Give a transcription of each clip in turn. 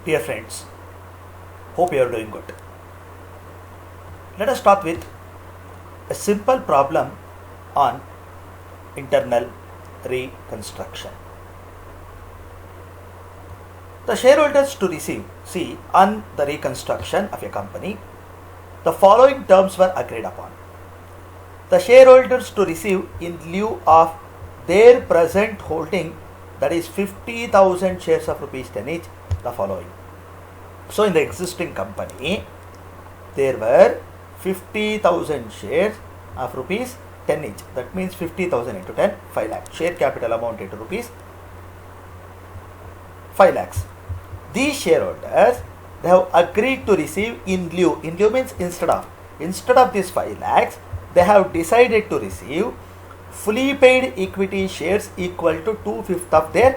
Dear friends, hope you are doing good. Let us start with a simple problem on internal reconstruction. The shareholders to receive, on the reconstruction of a company, the following terms were agreed upon. The shareholders to receive in lieu of their present holding, that is 50,000 shares of rupees 10 each, the following. So in the existing company, there were 50,000 shares of rupees 10 each. That means 50,000 into 10, 5 lakhs. Share capital amount into rupees 5 lakhs. These shareholders, they have agreed to receive in lieu. In lieu means instead of this 5 lakhs, they have decided to receive fully paid equity shares equal to 2/5 of their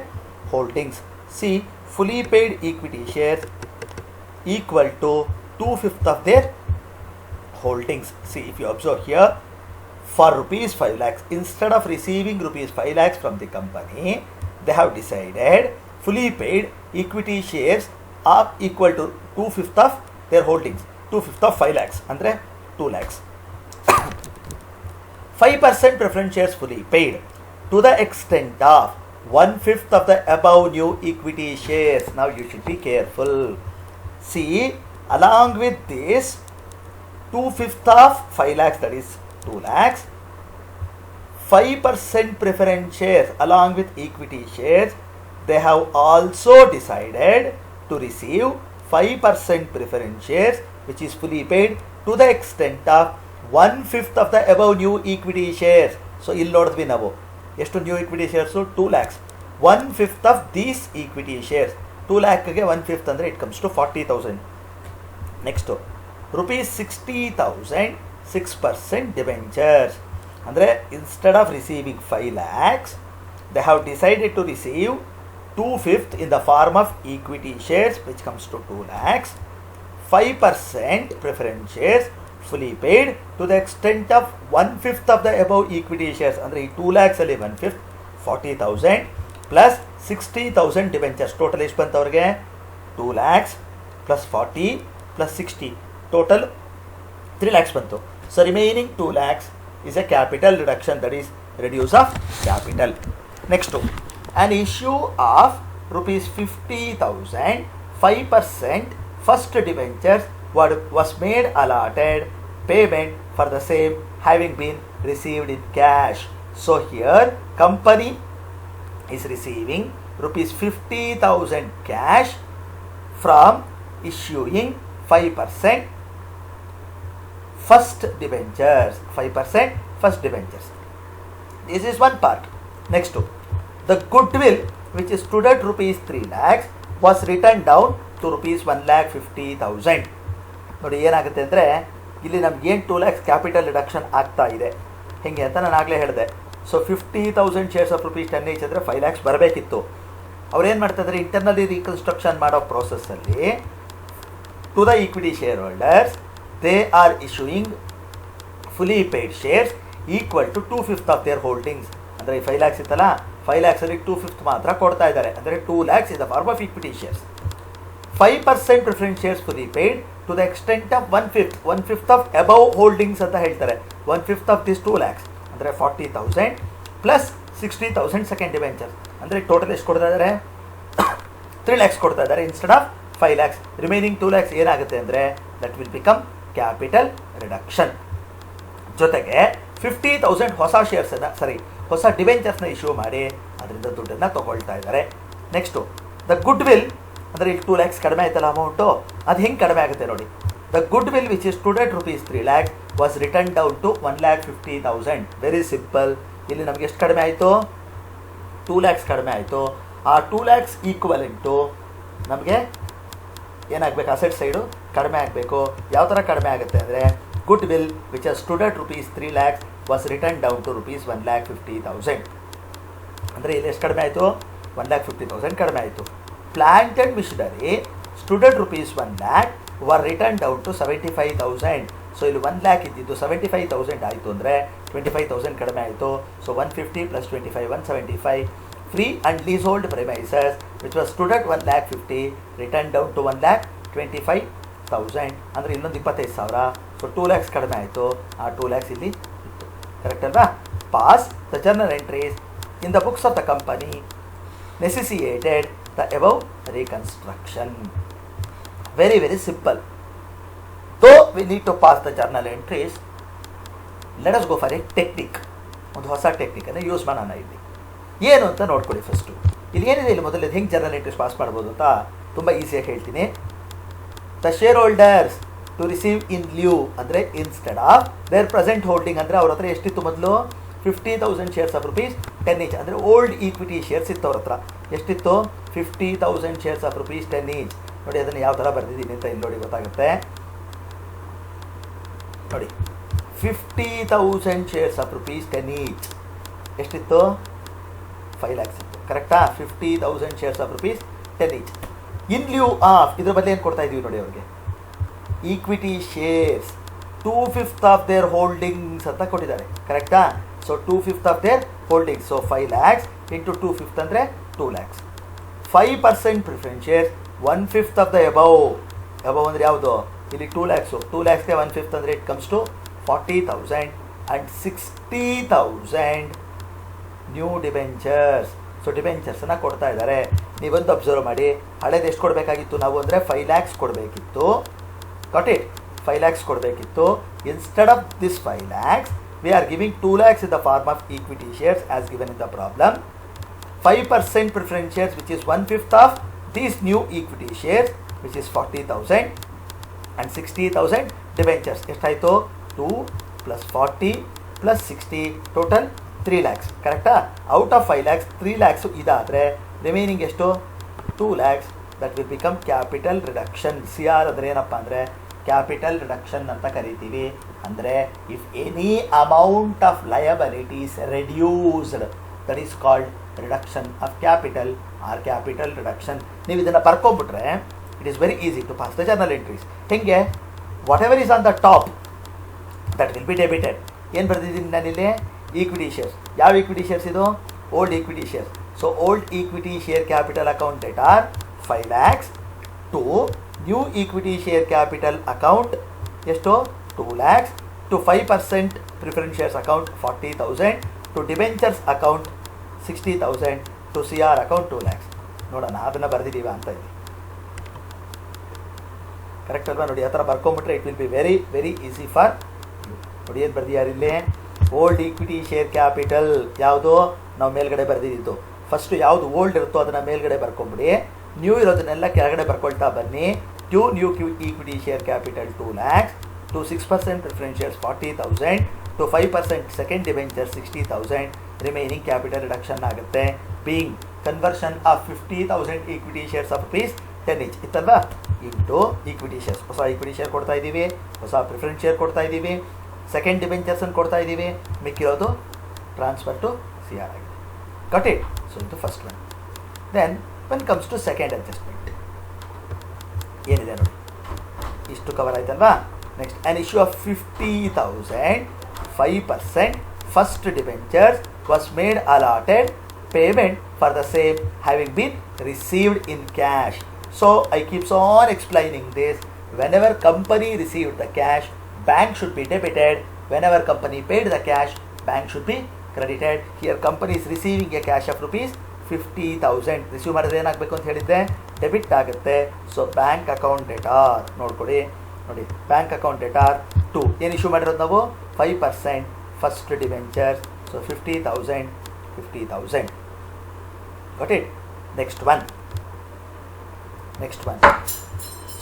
holdings. See, fully paid equity shares equal to 2/5 of their holdings. See, if you observe here, for rupees 5 lakhs, instead of receiving rupees 5 lakhs from the company, they have decided fully paid equity shares are equal to 2/5 of their holdings. 2/5 of 5 lakhs, andre 2 lakhs. 5% preference shares fully paid to the extent of 1/5 of the above new equity shares. Now you should be careful. See, along with this 2/5 of 5 lakhs, that is 2 lakhs, 5% preference shares along with equity shares, they have also decided to receive 5% preference shares which is fully paid to the extent of 1/5 of the above new equity shares. So ಇಲ್ಲಿ ನೋಡಿದ್ವಿ ನಾವು ಎಷ್ಟು new equity shares 2 lakhs. 1/5 of these equity shares, 2 lakhಗೆ 1/5 ಅಂದರೆ it comes to 40,000. Next rupees 60,000 6% debentures. ಅಂದರೆ instead of receiving 5 lakhs, they have decided to receive 2/5 in the form of equity shares which comes to 2 lakhs. 5% preference shares fully paid to the extent of 1/5 of the above equity shares. ಅಂದರೆ ಈ 2 lakhs ಅಲ್ಲಿ 1/5 40,000 plus 60,000 debentures. Total ಎಷ್ಟು ಬಂತು ಅವ್ರಿಗೆ? 2 lakhs plus 40 plus 60 total 3 lakhs ಬಂತು. So remaining 2 lakhs is a capital reduction, that is reduce of capital. Next, an issue of rupees 50,000 5% first debentures was made allotted payment for the same having been received in cash. So here company is receiving rupees 50,000 cash from issuing 5% first debentures. 5% first debentures. This is one part. Next, the goodwill which stood at rupees 3 lakhs was written down to rupees 1,50,000. ನೋಡಿ ಏನಾಗುತ್ತೆ ಅಂದರೆ ಇಲ್ಲಿ ನಮ್ಗೆ ಏನು 2 lakhs capital reduction ಆಗ್ತಾ ಇದೆ ಹೇಗೆ ಅಂತ ನಾನು ಆಗಲೇ ಹೇಳಿದೆ. So 50,000 shares of rupees 10 each ಅಂದರೆ 5 lakhs ಬರಬೇಕಿತ್ತು. ಅವ್ರೇನು ಮಾಡ್ತಾಯಿದ್ದಾರೆ, ಇಂಟರ್ನಲಿ ರೀಕನ್ಸ್ಟ್ರಕ್ಷನ್ ಮಾಡೋ ಪ್ರೋಸೆಸ್ಸಲ್ಲಿ to the equity share holders they are issuing fully paid shares equal to 2/5 of their holdings. ಅಂದರೆ ಈ 5 lakhs ಇತ್ತಲ್ಲ, 5 lakhsಲ್ಲಿ 2/5 ಮಾತ್ರ ಕೊಡ್ತಾ ಇದ್ದಾರೆ. ಅಂದರೆ 2 lakhs in the form of equity shares. 5% preference shares fully paid to the extent of 1/5 of above holdings ಅಂತ ಹೇಳ್ತಾರೆ. 1/5 of this 2 lakhs ಅಂದರೆ 40,000 ಪ್ಲಸ್ 60,000 ಸೆಕೆಂಡ್ ಡಿಬೆಂಚರ್ಸ್. ಅಂದರೆ ಟೋಟಲ್ ಎಷ್ಟು ಕೊಡ್ತಾ ಇದ್ದಾರೆ? 3 lakhs ಕೊಡ್ತಾ ಇದ್ದಾರೆ instead of 5 lakhs. Remaining 2 lakhs ಏನಾಗುತ್ತೆ ಅಂದರೆ that will become capital reduction. ಜೊತೆಗೆ 50,000 ಹೊಸ ಶೇರ್ಸನ್ನು ಹೊಸ ಡಿಬೆಂಚರ್ಸ್ನ ಇಶ್ಯೂ ಮಾಡಿ ಅದರಿಂದ ದುಡ್ಡನ್ನು ತಗೊಳ್ತಾ ಇದ್ದಾರೆ. ನೆಕ್ಸ್ಟು ದ ಗುಡ್ ವಿಲ್, ಅಂದರೆ ಈಗ 2 lakhs ಕಡಿಮೆ ಆಯ್ತಲ್ಲ ಅಮೌಂಟು, ಅದು ಹೆಂಗೆ ಕಡಿಮೆ ಆಗುತ್ತೆ ನೋಡಿ. The good will which is stood at rupees 3 lakhs was written down to 1,50,000. Very simple. ಇಲ್ಲಿ ನಮಗೆ ಎಷ್ಟು ಕಡಿಮೆ ಆಯಿತು? 2 lakhs ಕಡಿಮೆ ಆಯಿತು. ಆ 2 lakhs ಈಕ್ವಲೆಂಟು ನಮಗೆ ಏನಾಗಬೇಕು? ಅಸೆಟ್ ಸೈಡು ಕಡಿಮೆ ಆಗಬೇಕು. ಯಾವ ಥರ ಕಡಿಮೆ ಆಗುತ್ತೆ ಅಂದರೆ good will which has stood at rupees 3 lakhs was written down to rupees 1,50,000. ಅಂದರೆ ಇಲ್ಲಿ ಎಷ್ಟು ಕಡಿಮೆ ಆಯಿತು? 1,50,000 ಕಡಿಮೆ ಆಯಿತು. Plant and machinery stood at rupees 1 lakh were written down to 75,000. So ಇಲ್ಲಿ 1 lakh ಇದ್ದಿದ್ದು 75,000 ಆಯಿತು ಅಂದರೆ 25,000 ಕಡಿಮೆ ಆಯಿತು. So 150 plus 25 175. Free and leasehold premises which was stood at 1,50,000 written down to 1,25,000 ಅಂದರೆ ಇನ್ನೊಂದು 25,000. ಸೊ 2 lakhs ಕಡಿಮೆ ಆಯಿತು. ಆ 2 lakhs ಇಲ್ಲಿ ಇತ್ತು. ಕರೆಕ್ಟ್ ಅಲ್ವಾ? Pass the journal entries in the books of the company necessitated the above reconstruction. Very, very simple. Though we need to pass the journal entries, let us go for a technique. ಒಂದು ಹೊಸ ಟೆಕ್ನಿಕನ್ನು use ಮಾಡೋಣ. ಇಲ್ಲಿ ಏನು ಅಂತ ನೋಡ್ಕೊಳ್ಳಿ. First ಇಲ್ಲಿ ಏನಿದೆ, ಇಲ್ಲಿ ಮೊದಲು ಹೆಂಗೆ ಜರ್ನಲ್ ಎಂಟ್ರೀಸ್ ಪಾಸ್ ಮಾಡ್ಬೋದು ಅಂತ ತುಂಬ ಈಸಿಯಾಗಿ ಹೇಳ್ತೀನಿ. The share holders to receive in lieu ಅಂದರೆ instead of their present holding ಅಂದರೆ ಅವ್ರ ಹತ್ರ ಎಷ್ಟಿತ್ತು ಮೊದಲು 50,000 shares of rupees 10 each. ಅಂದರೆ ಓಲ್ಡ್ ಈಕ್ವಿಟಿ ಶೇರ್ಸ್ ಇತ್ತು ಅವ್ರ ಹತ್ರ. ಎಷ್ಟಿತ್ತು? 50,000 shares of rupees 10 each. ನೋಡಿ ಅದನ್ನು ಯಾವ ಥರ ಬರೆದಿದ್ದೀನಿ ಅಂತ ಇಲ್ಲಿ ನೋಡಿ ಗೊತ್ತಾಗುತ್ತೆ. ನೋಡಿ 50,000 shares of rupees 10 each ಎಷ್ಟಿತ್ತು? 5 lakhs ಇತ್ತು. ಕರೆಕ್ಟಾ? 50,000 shares of rupees 10 each. In lieu of ಇದ್ರ ಬದಲು ಏನು ಕೊಡ್ತಾ ಇದ್ದೀವಿ ನೋಡಿ ಅವ್ರಿಗೆ? Equity shares 2/5 of their holdings ಅಂತ ಕೊಟ್ಟಿದ್ದಾರೆ. ಕರೆಕ್ಟಾ? So 2/5 of their holdings. So 5 lakhs into 2/5 ಅಂದರೆ 2 lakhs. 5% preference shares 1/5 of the above. Above ಅಂದರೆ ಯಾವುದು? ಇಲ್ಲಿ 2 lakhs. 2 lakhsಗೆ 1/5 ಅಂದರೆ it comes to 40,000 and 60,000 new debentures. So ಡಿಬೆಂಚರ್ಸನ್ನು ಕೊಡ್ತಾ ಇದ್ದಾರೆ. ನೀವೊಂದು ಅಬ್ಸರ್ವ್ ಮಾಡಿ, ಹಳೇದು ಎಷ್ಟು ಕೊಡಬೇಕಾಗಿತ್ತು ನಾವು ಅಂದರೆ 5 lakhs ಕೊಡಬೇಕಿತ್ತು. Got it? 5 lakhs ಕೊಡಬೇಕಿತ್ತು. Instead of this 5 lakhs we are giving 2 lakhs in the form of equity shares as given in the problem. 5% preference shares which is 1/5 of these new equity shares which is 40,000 and 60,000 debentures. ಎಷ್ಟಾಯಿತು? 2 plus 40 plus 60 total 3 lakhs. ಕರೆಕ್ಟಾ? Out of 5 lakhs 3 lakhs ಇದಾದರೆ remaining ಎಷ್ಟು? 2 lakhs. That will become capital reduction. C R ಅಂದರೆ ಏನಪ್ಪ ಅಂದರೆ capital reduction ಅಂತ ಕರಿತೀವಿ. ಅಂದರೆ if any amount of liabilities reduced that is called reduction of capital or capital reduction. ನೀವು ಇದನ್ನು ಬರ್ಕೊಂಬಿಟ್ರೆ it is very easy to pass the journal entries. ಹೇಗೆ? Whatever is on the top that will be debited. ಏನು ಬರೆದಿದ್ದೀನಿ ನಾನಿಲ್ಲಿ? Equity shares. ಯಾವ equity shares ಇದು? Old equity shares. So old equity share capital account debtor 5 lakhs to new equity share capital account ಎಷ್ಟು? 2 lakhs to 5% preference shares account 40,000 to debentures account 60,000 to C R account 2 lakhs. ನೋಡೋಣ ಅದನ್ನು ಬರೆದಿದ್ದೀವ ಅಂತ ಇಲ್ಲಿ. Correct ಅಲ್ವಾ? ನೋಡಿ ಆ ಥರ ಬರ್ಕೊಂಬಿಟ್ರೆ it will be very very easy for you. ನೋಡಿ ಏನು ಬರೆದಿಯಾರಿಲ್ಲಿ? ಓಲ್ಡ್ ಈಕ್ವಿಟಿ ಶೇರ್ ಕ್ಯಾಪಿಟಲ್ ಯಾವುದು? ನಾವು ಮೇಲ್ಗಡೆ ಬರೆದಿದ್ದು. ಫಸ್ಟು ಯಾವುದು ಓಲ್ಡ್ ಇರುತ್ತೋ ಅದನ್ನು ಮೇಲ್ಗಡೆ ಬರ್ಕೊಂಬಿಡಿ. ನ್ಯೂ ಇರೋದನ್ನೆಲ್ಲ ಕೆಳಗಡೆ ಬರ್ಕೊಳ್ತಾ ಬನ್ನಿ. To new equity share capital 2 lakhs to 6% preference shares 40,000 to 5% second debenture 60,000. Remaining capital reduction ಆಗುತ್ತೆ. Being conversion of 50,000 equity shares of rupees 10 each ಇತ್ತಲ್ವಾ? Into equity shares. ಹೊಸ ಈಕ್ವಿಟಿ ಶೇರ್ ಕೊಡ್ತಾ ಇದ್ದೀವಿ, ಹೊಸ ಪ್ರಿಫರೆನ್ಸ್ ಶೇರ್ ಕೊಡ್ತಾ ಇದ್ದೀವಿ, ಸೆಕೆಂಡ್ ಡಿಬೆಂಚರ್ಸನ್ನು ಕೊಡ್ತಾ ಇದ್ದೀವಿ, ಮಿಕ್ಕಿರೋದು ಟ್ರಾನ್ಸ್ಫರ್ ಟು ಸಿ ಆರ್ ಆಗಿದೆ. Got it? ಸೊ ಇದು first one. Then when comes to second adjustment ಏನಿದೆ ನೋಡಿ, ಇಷ್ಟು ಕವರ್ ಆಯ್ತಲ್ವಾ? Next an issue of 50,000 5% first debentures was made allotted payment for the same having been received in cash. So I keeps on explaining this. Whenever company received the cash, bank should be debited. Whenever company paid the cash, bank should be credited. Here company is receiving a cash of rupees 50,000. Receive ಮಾಡಿದ್ರೆ ಏನಾಗಬೇಕು ಅಂತ ಹೇಳಿದ್ದೆ? Debit ಆಗುತ್ತೆ. So bank account debtor ನೋಡ್ಕೊಡಿ. ನೋಡಿ bank account ಡೇಟಾರ್ 2 ಏನು issue ಮಾಡಿರೋದು ನಾವು? 5% first debenture. So 50,000. Got it? Next one.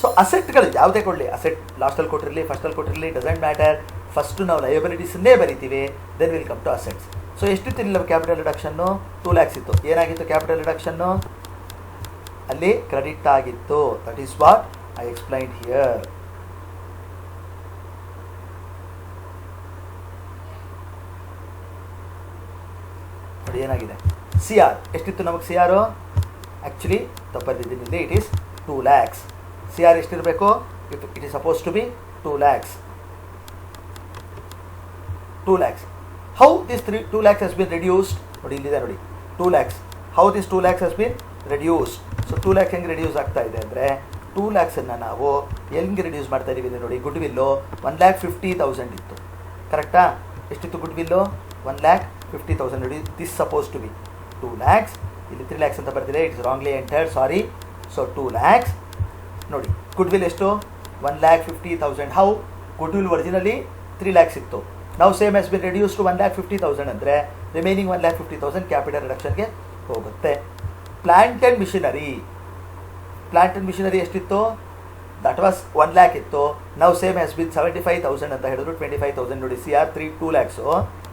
So ಅಸೆಟ್ಗಳು ಯಾವುದೇ ಕೊಡಲಿ, ಅಸೆಟ್ ಲಾಸ್ಟಲ್ಲಿ ಕೊಟ್ಟಿರಲಿ ಫಸ್ಟಲ್ಲಿ ಕೊಟ್ಟಿರಲಿ ಡಸಂಟ್ ಮ್ಯಾಟರ್. ಫಸ್ಟು ನಾವು ಲಯಬಿಲಿಟೀಸನ್ನೇ ಬರಿತೀವಿ, then will come to assets. So ಎಷ್ಟಿತ್ತು ಇಲ್ಲ ಕ್ಯಾಪಿಟಲ್ ರಿಡಕ್ಷನ್ನು? 2 lakhs ಇತ್ತು. ಏನಾಗಿತ್ತು ಕ್ಯಾಪಿಟಲ್ ರಿಡಕ್ಷನ್ನು? ಅಲ್ಲಿ ಕ್ರೆಡಿಟ್ ಆಗಿತ್ತು. That is what I explained here. ನೋಡಿ ಏನಾಗಿದೆ? ಸಿ ಆರ್ ಎಷ್ಟಿತ್ತು ನಮಗೆ? ಸಿ ಆರು ಆ್ಯಕ್ಚುಲಿ ತಪ್ಪದಿದ್ದೀನಿ ಇಲ್ಲಿ. It is 2 lakhs. C R ಎಷ್ಟಿರಬೇಕು? It is suppose to be 2 lakhs. 2 lakhs. How this 2 lakhs has been reduced? ನೋಡಿ ಇಲ್ಲಿದೆ ನೋಡಿ 2 lakhs. How this 2 lakhs has been reduced. So 2 lakhs ಹೆಂಗೆ ರಿಡ್ಯೂಸ್ ಆಗ್ತಾ ಇದೆ ಅಂದರೆ 2 lakhsನ್ನು ನಾವು ಹೆಂಗೆ ರಿಡ್ಯೂಸ್ ಮಾಡ್ತಾ ಇದ್ದೀವಿ ನೋಡಿ. ಗುಡ್ ವಿಲ್ಲು 1,50,000 ಇತ್ತು, ಕರೆಕ್ಟಾ? ಎಷ್ಟಿತ್ತು ಗುಡ್ ವಿಲ್ಲು? 1,50,000 ನೋಡಿ. This suppose to be 2 lakhs. ಇಲ್ಲಿ 3 lakhs ಅಂತ ಬರ್ತಿದೆ, it's wrongly entered, sorry. So 2 lakhs ನೋಡಿ. ಗುಡ್ ವಿಲ್ ಎಷ್ಟು? 1,50,000. How? Goodwill originally 3 lakhs ಇತ್ತು. ನಾವು same has been reduce to 1,50,000 ಅಂದರೆ ರಿಮೈನಿಂಗ್ 1,50,000 ಕ್ಯಾಪಿಟಲ್ ರಿಡಕ್ಷನ್ಗೆ ಹೋಗುತ್ತೆ. ಪ್ಲಾಂಟ್ ಆ್ಯಂಡ್ ಮಿಷನರಿ ಎಷ್ಟಿತ್ತು? ದಟ್ ವಾಸ್ 1 lakh ಇತ್ತು. ನಾವು ಸೇಮ್ ಹ್ಯಾಸ್ ಬಿನ್ 75,000 ಅಂತ ಹೇಳಿದ್ರು. 25,000 ನೋಡಿ. CR 2 lakhs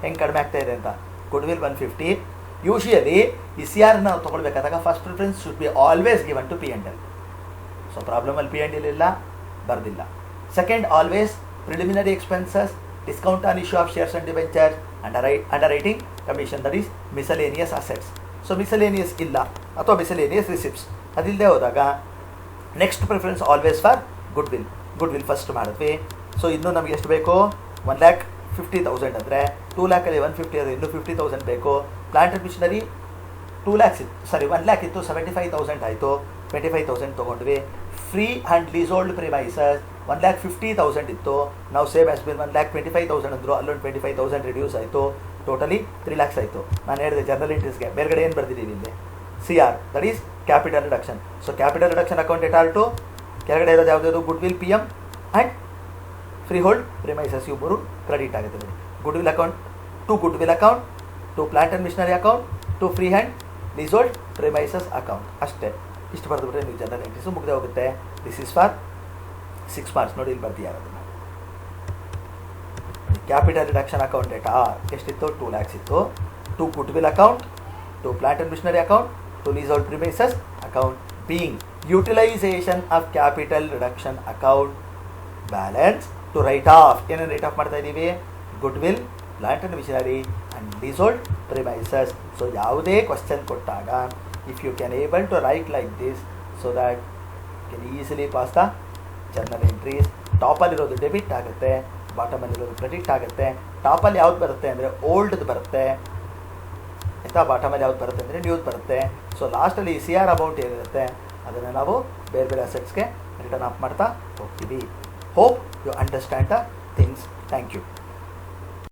ಹೆಂಗೆ ಕಡಿಮೆ ಆಗ್ತಾ ಇದೆ ಅಂತ. Goodwill 150. ಯೂಶುವಲಿ ಈ CR ನಾವು ತೊಗೊಳ್ಬೇಕಾದಾಗ first preference should be always given to P&L. So ಪ್ರಾಬ್ಲಮಲ್ಲಿ P&L ಇಲ್ಲ, ಬರ್ದಿಲ್ಲ. Second, always preliminary expenses, discount on issue of shares and debenture, underwriting commission, that is miscellaneous assets. So miscellaneous ಇಲ್ಲ ಅಥವಾ miscellaneous receipts ಅದಿಲ್ಲದೆ ಹೋದಾಗ next preference always for goodwill first ಮಾಡಿದ್ವಿ. So ಇನ್ನೂ ನಮಗೆ ಎಷ್ಟು ಬೇಕು? 1,50,000 ಅಂದರೆ 2 lakhಲ್ಲಿ 150 ಅದು ಇನ್ನೂ 50,000 ಬೇಕು. ಪ್ಲಾಂಟ್ ಆ್ಯಂಡ್ ಮಿಷನರಿ 2 lakhs ಇತ್ತು, ಸಾರಿ 1 lakh ಇತ್ತು, 75,000 ಆಯಿತು, 25,000 ತೊಗೊಂಡ್ವಿ. ಫ್ರೀ ಆ್ಯಂಡ್ ಲೀಸೋಲ್ಡ್ ಪ್ರಿಮೈಸಸ್ 1,50,000 ಇತ್ತು. ನಾವು ಸೇವ್ ಆಸ್ ಬಿನ್ 1,25,000 ಅಂದರು, ಅಲ್ಲೊಂದು 25,000 ರಿಡ್ಯೂಸ್ ಆಯಿತು. ಟೋಟಲಿ 3 lakhs ಆಯಿತು. ನಾನು ಹೇಳಿದೆ ಜರ್ನಲ್ ಎಂಟ್ರೀಸ್ಗೆ ಮೇಲ್ಗಡೆ ಏನು ಬರ್ದಿದ್ದೀವಿ ಇಲ್ಲಿ? CR, that is capital reduction. So capital reduction account ಎಟಾರ್ ಟು ಕೆಳಗಡೆ ಇರೋದು ಯಾವುದಾದ್ರು goodwill PM and freehold premises ಇವು ಮೂರು ಕ್ರೆಡಿಟ್ ಆಗುತ್ತೆ ನೋಡಿ. Goodwill account to goodwill account, to plant and machinery account, to free hand leasehold premises account. ಅಷ್ಟೇ. ಇಷ್ಟು ಬರೆದುಬಿಟ್ರೆ ನೀವು ಜನರಲ್ ಎಂಟ್ರೀಸು ಮುಗ್ದೇ ಹೋಗುತ್ತೆ. This is for 6 marks. ನೋಡಿ ಇಲ್ಲಿ ಬರ್ತೀಯ ಅದನ್ನು. ಕ್ಯಾಪಿಟಲ್ ರಿಡಕ್ಷನ್ ಅಕೌಂಟ್ ಎಷ್ಟಿತ್ತು? 2 lakhs ಇತ್ತು. To goodwill account, to plant and machinery account, to leasehold premises account. Being utilisation of capital reduction account balance to write off. ಏನೇನು write off ಮಾಡ್ತಾ ಇದ್ದೀವಿ? Goodwill, plant and machinery and leasehold premises. So ಯಾವುದೇ question ಕೊಟ್ಟಾಗ if you can able to write like this, so that you can easily pass the journal entries. ಟಾಪಲ್ಲಿರೋದು debit ಆಗುತ್ತೆ, ಬಾಟಮಲ್ಲಿರೋದು credit ಆಗುತ್ತೆ. ಟಾಪಲ್ಲಿ ಯಾವ್ದು ಬರುತ್ತೆ ಅಂದರೆ ಓಲ್ಡ್ದು ಬರುತ್ತೆ ಆಯಿತಾ, ಬಾಟಮಲ್ಲಿ ಯಾವ್ದು ಬರುತ್ತೆ ಅಂದರೆ ನ್ಯೂದು ಬರುತ್ತೆ. ಸೊ ಲಾಸ್ಟಲ್ಲಿ ಈ CR ಅಮೌಂಟ್ ಏನಿರುತ್ತೆ ಅದನ್ನು ನಾವು ಬೇರೆ ಬೇರೆ ಅಸೆಟ್ಸ್ಗೆ ರಿಟರ್ನ್ ಆಫ್ ಮಾಡ್ತಾ ಹೋಗ್ತೀವಿ. Hope you understand the things. Thank you.